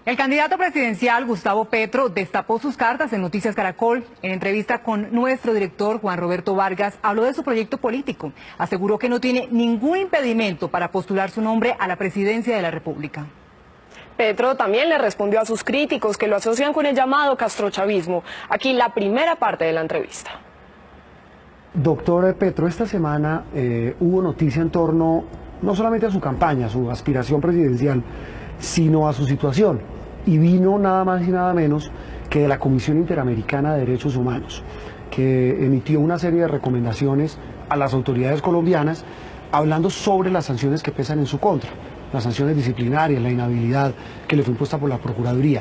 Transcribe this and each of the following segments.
El candidato presidencial Gustavo Petro destapó sus cartas en Noticias Caracol. En entrevista con nuestro director Juan Roberto Vargas, habló de su proyecto político. Aseguró que no tiene ningún impedimento para postular su nombre a la presidencia de la República. Petro también le respondió a sus críticos que lo asocian con el llamado castrochavismo. Aquí la primera parte de la entrevista. Doctor Petro, esta semana hubo noticia en torno no solamente a su campaña, a su aspiración presidencial, sino a su situación. Y vino nada más y nada menos que de la Comisión Interamericana de Derechos Humanos, que emitió una serie de recomendaciones a las autoridades colombianas hablando sobre las sanciones que pesan en su contra, las sanciones disciplinarias, la inhabilidad que le fue impuesta por la Procuraduría.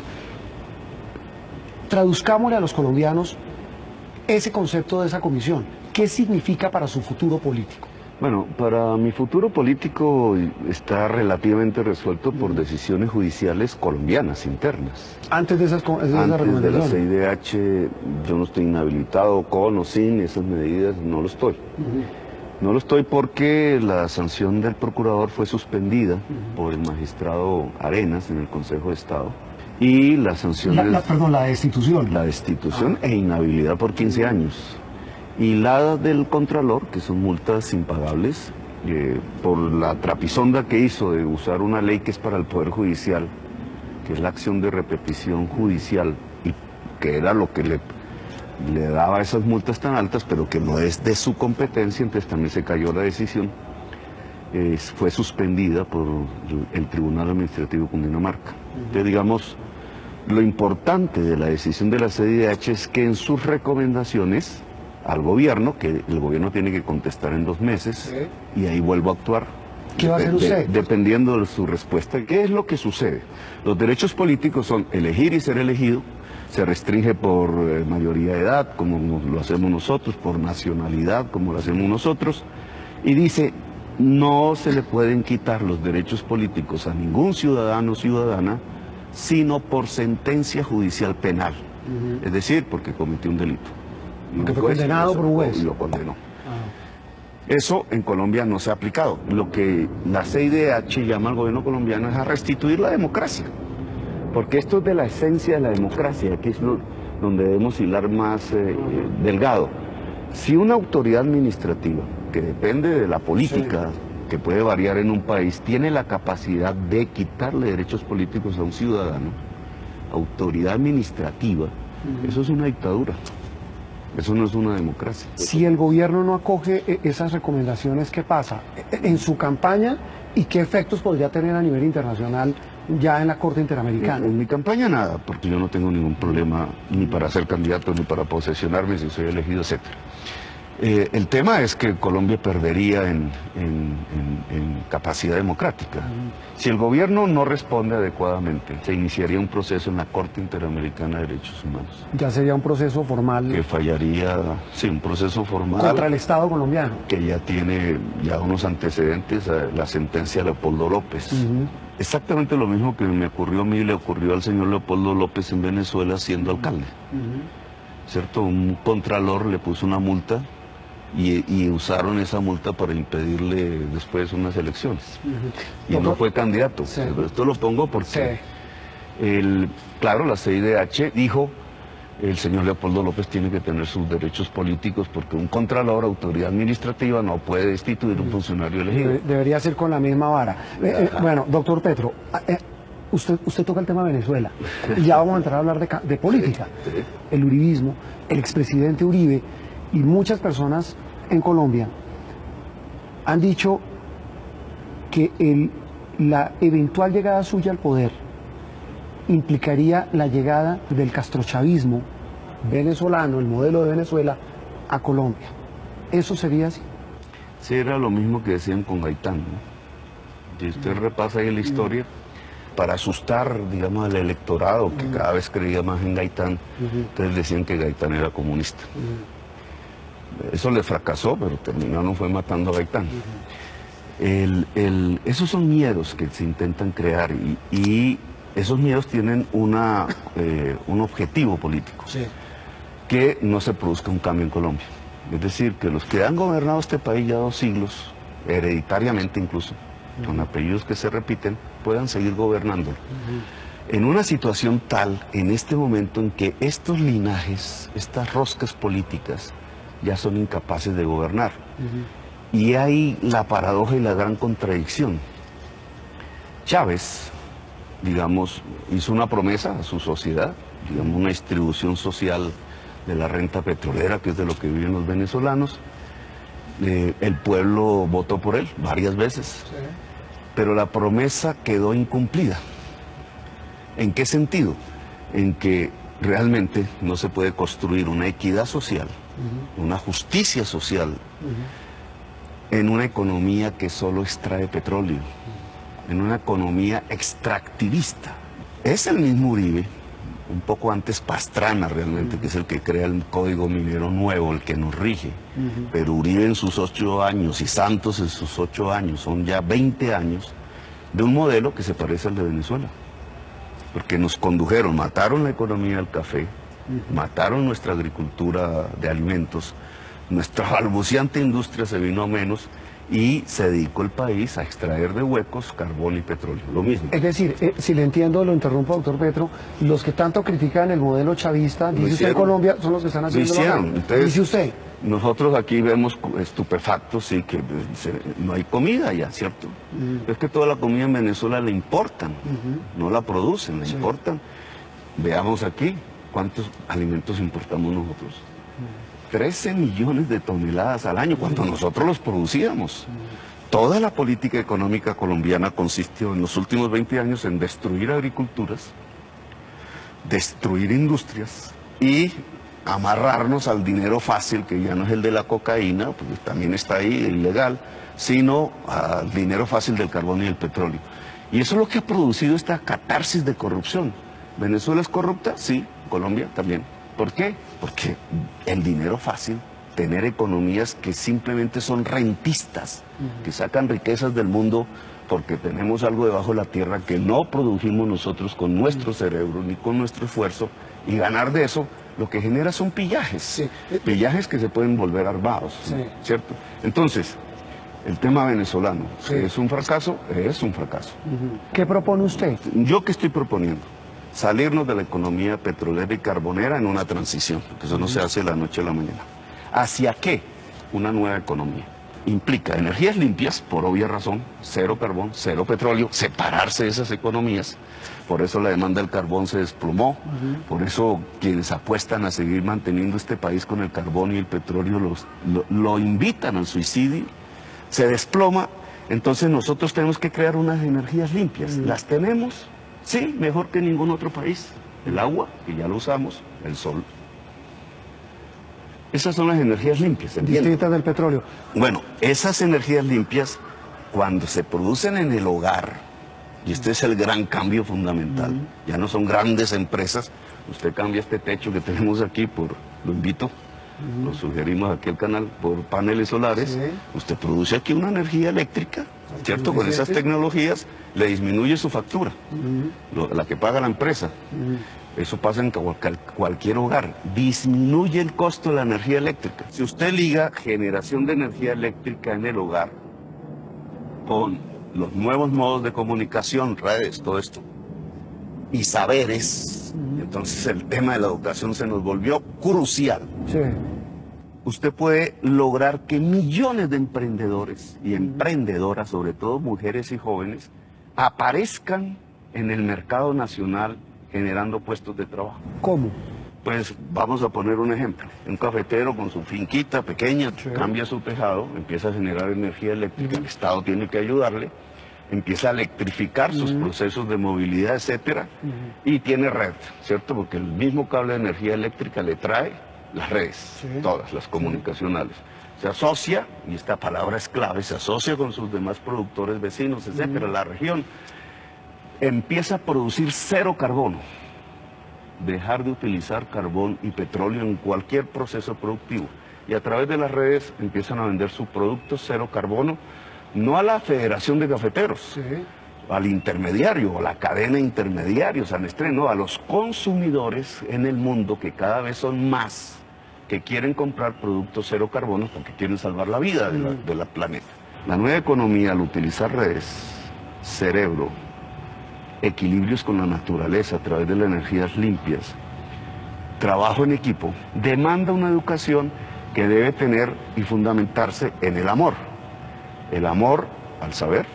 Traduzcámosle a los colombianos ese concepto de esa comisión. ¿Qué significa para su futuro político? Bueno, para mi futuro político está relativamente resuelto por decisiones judiciales colombianas, internas. Antes de esas recomendaciones. Antes de la CIDH yo no estoy inhabilitado, con o sin esas medidas, no lo estoy. No lo estoy porque la sanción del procurador fue suspendida por el magistrado Arenas en el Consejo de Estado. Y la sanción la destitución. La destitución e inhabilidad por 15 años. Y la del Contralor, que son multas impagables, por la trapisonda que hizo de usar una ley que es para el Poder Judicial, que es la acción de repetición judicial, y que era lo que le daba esas multas tan altas, pero que no es de su competencia, entonces también se cayó la decisión, fue suspendida por el Tribunal Administrativo de Cundinamarca. Entonces, digamos, lo importante de la decisión de la CIDH es que en sus recomendaciones al gobierno, que el gobierno tiene que contestar en 2 meses, y ahí vuelvo a actuar. ¿Qué va a hacer usted? Dependiendo de su respuesta. ¿Qué es lo que sucede? Los derechos políticos son elegir y ser elegido, se restringe por mayoría de edad, como lo hacemos nosotros, por nacionalidad, como lo hacemos nosotros, y dice, no se le pueden quitar los derechos políticos a ningún ciudadano o ciudadana, sino por sentencia judicial penal, es decir, porque cometió un delito. Porque fue condenado por un juez. Lo condenó. Eso en Colombia no se ha aplicado. Lo que la CIDH llama al gobierno colombiano es a restituir la democracia. Porque esto es de la esencia de la democracia, que es donde debemos hilar más delgado. Si una autoridad administrativa, que depende de la política, que puede variar en un país, tiene la capacidad de quitarle derechos políticos a un ciudadano, autoridad administrativa, eso es una dictadura. Eso no es una democracia. Si el gobierno no acoge esas recomendaciones, ¿qué pasa en su campaña y qué efectos podría tener a nivel internacional ya en la Corte Interamericana? En mi campaña nada, porque yo no tengo ningún problema ni para ser candidato, ni para posesionarme si soy elegido, etc. El tema es que Colombia perdería en capacidad democrática. Si el gobierno no responde adecuadamente, se iniciaría un proceso en la Corte Interamericana de Derechos Humanos. Ya sería un proceso formal. Que fallaría, sí, un proceso formal. Contra el Estado colombiano. Que ya tiene unos antecedentes, la sentencia de Leopoldo López. Exactamente lo mismo que me ocurrió a mí, le ocurrió al señor Leopoldo López en Venezuela siendo alcalde. ¿Cierto? Un contralor le puso una multa y usaron esa multa para impedirle después unas elecciones. Y no fue candidato. Pero esto lo pongo porque, claro, la CIDH dijo, el señor Leopoldo López tiene que tener sus derechos políticos porque un contralor, autoridad administrativa, no puede destituir un funcionario elegido. Debería ser con la misma vara. Bueno, doctor Petro, usted toca el tema de Venezuela y ya vamos a entrar a hablar de política. El uribismo, el expresidente Uribe y muchas personas en Colombia han dicho que la eventual llegada suya al poder implicaría la llegada del castrochavismo venezolano, el modelo de Venezuela, a Colombia. ¿Eso sería así? Sí, era lo mismo que decían con Gaitán, ¿no? Si usted repasa ahí la historia, para asustar, digamos, al electorado, que cada vez creía más en Gaitán, entonces decían que Gaitán era comunista. Eso le fracasó, pero terminaron fue matando a Gaitán. Esos son miedos que se intentan crear y esos miedos tienen un objetivo político, que no se produzca un cambio en Colombia. Es decir, que los que han gobernado este país ya 2 siglos, hereditariamente incluso, con apellidos que se repiten, puedan seguir gobernando. en una situación tal, en este momento en que estos linajes, estas roscas políticas, ya son incapaces de gobernar. Y hay la paradoja y la gran contradicción. Chávez, digamos, hizo una promesa a su sociedad, digamos, una distribución social de la renta petrolera, que es de lo que viven los venezolanos. El pueblo votó por él varias veces, pero la promesa quedó incumplida. ¿En qué sentido? En que realmente no se puede construir una equidad social, una justicia social, en una economía que solo extrae petróleo, en una economía extractivista. Es el mismo Uribe, un poco antes Pastrana realmente, que es el que crea el Código Minero Nuevo, el que nos rige. Pero Uribe en sus 8 años y Santos en sus 8 años, son ya 20 años de un modelo que se parece al de Venezuela. Porque nos condujeron, mataron la economía del café, mataron nuestra agricultura de alimentos, nuestra balbuceante industria se vino a menos y se dedicó el país a extraer de huecos carbón y petróleo, lo mismo. Es decir, si le entiendo, lo interrumpo, doctor Petro, los que tanto critican el modelo chavista, dice usted en Colombia, son los que están haciendo dice usted. Nosotros aquí vemos estupefactos y que no hay comida ya, ¿cierto? Es que toda la comida en Venezuela la importan, no la producen, la importan. Veamos aquí cuántos alimentos importamos nosotros. 13 millones de toneladas al año, cuando nosotros los producíamos. Toda la política económica colombiana consistió en los últimos 20 años en destruir agriculturas, destruir industrias y amarrarnos al dinero fácil, que ya no es el de la cocaína, porque también está ahí, ilegal, sino al dinero fácil del carbón y el petróleo. Y eso es lo que ha producido esta catarsis de corrupción. ¿Venezuela es corrupta? Sí, Colombia también. ¿Por qué? Porque el dinero fácil, tener economías que simplemente son rentistas, que sacan riquezas del mundo porque tenemos algo debajo de la tierra que no produjimos nosotros con nuestro cerebro ni con nuestro esfuerzo, y ganar de eso lo que genera son pillajes, pillajes que se pueden volver armados, ¿cierto? Entonces, el tema venezolano, ¿es un fracaso? Es un fracaso. ¿Qué propone usted? ¿Yo qué estoy proponiendo? Salirnos de la economía petrolera y carbonera en una transición, porque eso no se hace de la noche a la mañana. ¿Hacia qué? Una nueva economía. Implica energías limpias, por obvia razón, cero carbón, cero petróleo, separarse de esas economías. Por eso la demanda del carbón se desplomó, por eso quienes apuestan a seguir manteniendo este país con el carbón y el petróleo lo invitan al suicidio, se desploma. Entonces nosotros tenemos que crear unas energías limpias. ¿Las tenemos? Sí, mejor que ningún otro país. El agua, que ya lo usamos, el sol. Esas son las energías limpias. Distintas del petróleo. Bueno, esas energías limpias, cuando se producen en el hogar, y este es el gran cambio fundamental, ya no son grandes empresas, usted cambia este techo que tenemos aquí lo invito, lo sugerimos aquí al canal, por paneles solares, usted produce aquí una energía eléctrica, ¿cierto? Con esas tecnologías le disminuye su factura, la que paga la empresa. Eso pasa en cualquier hogar. Disminuye el costo de la energía eléctrica. Si usted liga generación de energía eléctrica en el hogar con los nuevos modos de comunicación, redes, todo esto, y saberes, entonces el tema de la educación se nos volvió crucial. Usted puede lograr que millones de emprendedores y emprendedoras, sobre todo mujeres y jóvenes, aparezcan en el mercado nacional generando puestos de trabajo. ¿Cómo? Pues vamos a poner un ejemplo. Un cafetero con su finquita pequeña, cambia su tejado, empieza a generar energía eléctrica, el Estado tiene que ayudarle, empieza a electrificar sus procesos de movilidad, etcétera, y tiene red, ¿cierto? Porque el mismo cable de energía eléctrica le trae las redes, todas las comunicacionales. Se asocia, y esta palabra es clave, se asocia con sus demás productores vecinos, etcétera. La región empieza a producir cero carbono, dejar de utilizar carbón y petróleo en cualquier proceso productivo. Y a través de las redes empiezan a vender sus productos cero carbono, no a la Federación de Cafeteros, al intermediario, a la cadena de intermediarios, a Nestlé, no, a los consumidores en el mundo, que cada vez son más, que quieren comprar productos cero carbono porque quieren salvar la vida de la planeta. La nueva economía, al utilizar redes, cerebro equilibrios con la naturaleza a través de las energías limpias, trabajo en equipo, demanda una educación que debe tener y fundamentarse en el amor al saber,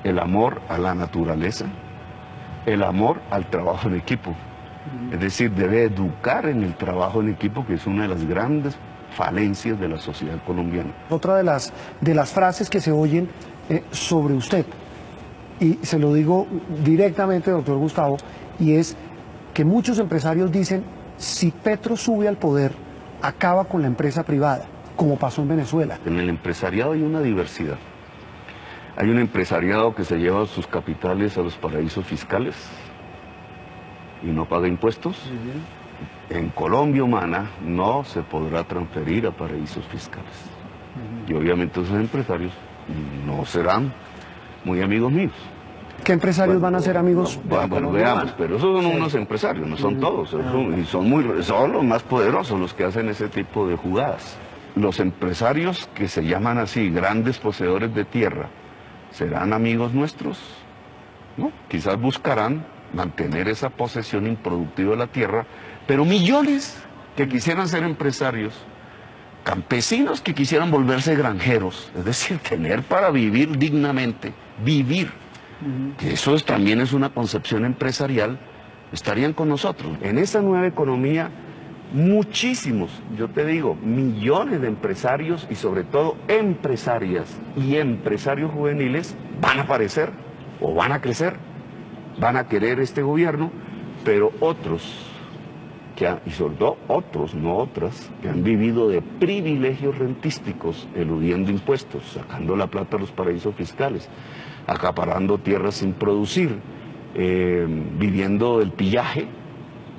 el amor a la naturaleza, el amor al trabajo en equipo. Es decir, debe educar en el trabajo en equipo, que es una de las grandes falencias de la sociedad colombiana. Otra de las frases que se oyen sobre usted, y se lo digo directamente, doctor Gustavo, y es que muchos empresarios dicen, si Petro sube al poder, acaba con la empresa privada, como pasó en Venezuela. En el empresariado hay una diversidad. Hay un empresariado que se lleva sus capitales a los paraísos fiscales y no paga impuestos. En Colombia humana no se podrá transferir a paraísos fiscales. Y obviamente esos empresarios no serán muy amigos míos. ¿Qué empresarios van a ser amigos? Bueno, veamos, pero esos son unos empresarios, no son todos, y son los más poderosos los que hacen ese tipo de jugadas. Los empresarios que se llaman así, grandes poseedores de tierra, ¿serán amigos nuestros? ¿No? Quizás buscarán mantener esa posesión improductiva de la tierra, pero millones que quisieran ser empresarios, campesinos que quisieran volverse granjeros, es decir, tener para vivir dignamente, vivir, que eso también es una concepción empresarial, estarían con nosotros. En esa nueva economía, muchísimos, yo te digo, millones de empresarios y sobre todo empresarias y empresarios juveniles van a aparecer o van a crecer, van a querer este gobierno, pero otros, y sobre todo otros, no otras, que han vivido de privilegios rentísticos, eludiendo impuestos, sacando la plata a los paraísos fiscales, acaparando tierras sin producir, viviendo del pillaje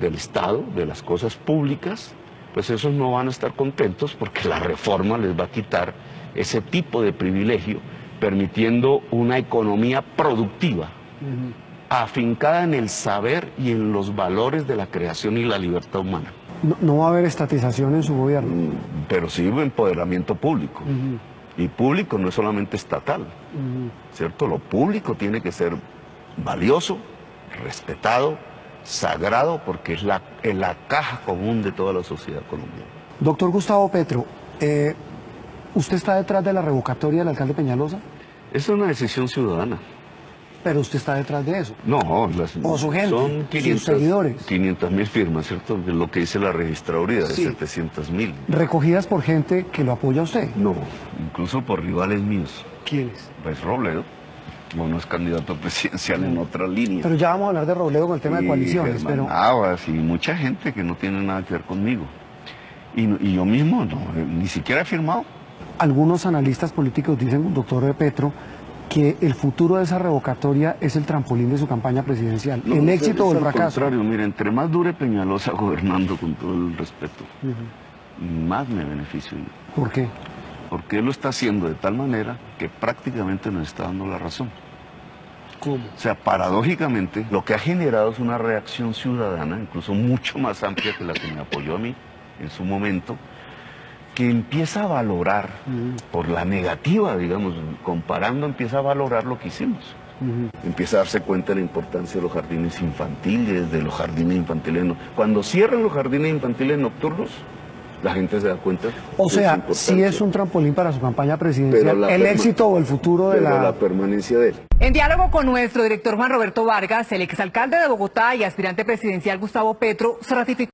del Estado, de las cosas públicas, pues esos no van a estar contentos porque la reforma les va a quitar ese tipo de privilegio, permitiendo una economía productiva, afincada en el saber y en los valores de la creación y la libertad humana. No va a haber estatización en su gobierno. Pero sí empoderamiento público. Y público no es solamente estatal, ¿cierto? Lo público tiene que ser valioso, respetado, sagrado, porque es la caja común de toda la sociedad colombiana. Doctor Gustavo Petro, ¿usted está detrás de la revocatoria del alcalde Peñalosa? Es una decisión ciudadana. Pero usted está detrás de eso. No, o su gente, son 500, sus seguidores. 500.000 firmas, ¿cierto? Es lo que dice la registraduría, de 700.000. ¿Recogidas por gente que lo apoya a usted? No, incluso por rivales míos. ¿Quiénes? Pues Robledo, no es candidato presidencial en otra línea. Pero ya vamos a hablar de Robledo con el tema de coaliciones. Germán Navas y mucha gente que no tiene nada que ver conmigo. Y yo mismo ni siquiera he firmado. Algunos analistas políticos dicen, doctor Petro, que el futuro de esa revocatoria es el trampolín de su campaña presidencial, el éxito o el fracaso. Al contrario, mire, entre más dure Peñalosa gobernando, con todo el respeto, más me beneficio yo. ¿Por qué? Porque él lo está haciendo de tal manera que prácticamente nos está dando la razón. ¿Cómo? O sea, paradójicamente, lo que ha generado es una reacción ciudadana, incluso mucho más amplia que la que me apoyó a mí en su momento, que empieza a valorar, por la negativa, digamos, comparando, empieza a valorar lo que hicimos. Empieza a darse cuenta de la importancia de los jardines infantiles, Cuando cierran los jardines infantiles nocturnos, la gente se da cuenta. O sea, sí es un trampolín para su campaña presidencial, el éxito o el futuro de la permanencia de él. En diálogo con nuestro director Juan Roberto Vargas, el exalcalde de Bogotá y aspirante presidencial Gustavo Petro se ratificó